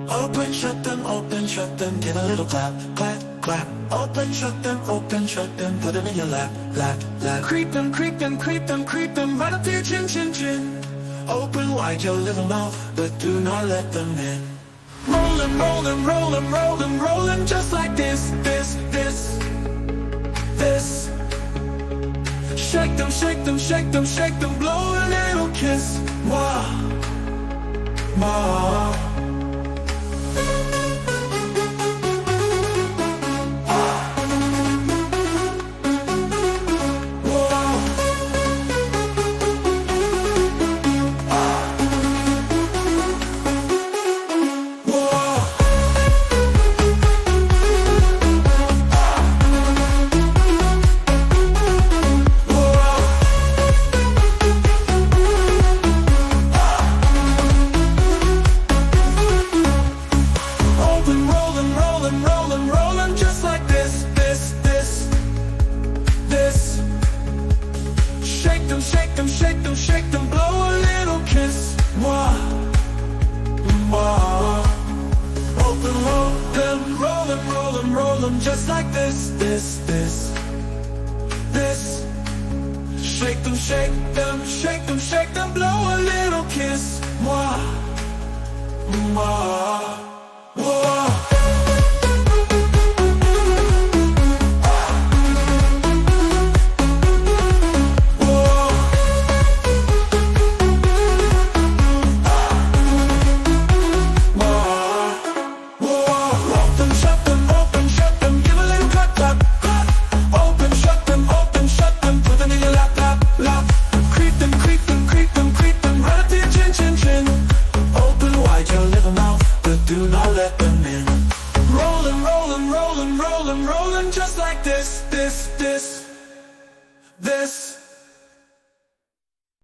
Open, shut them, get a little clap, clap, clap. Open, shut them, put them in your lap, lap, lap. Creep them, right up to your chin, chin, chin. Open wide your little mouth, but do not let them in. Roll them, roll them, roll them, roll them, roll them, just like this, this, this, this. Shake them, shake them, shake them, shake them, blow a little kiss. Mwah, mwah. Shake them, shake them, blow a little kiss. Mwah, mwah. Open, roll them, roll them, roll them, roll them, just like this, this, this, this. Shake them, shake them, shake them, shake them, blow a little kiss. Mwah, mwah, mwah. Do not let them in. Rollin', rollin', rollin', rollin', rollin', just like this, this, this, this.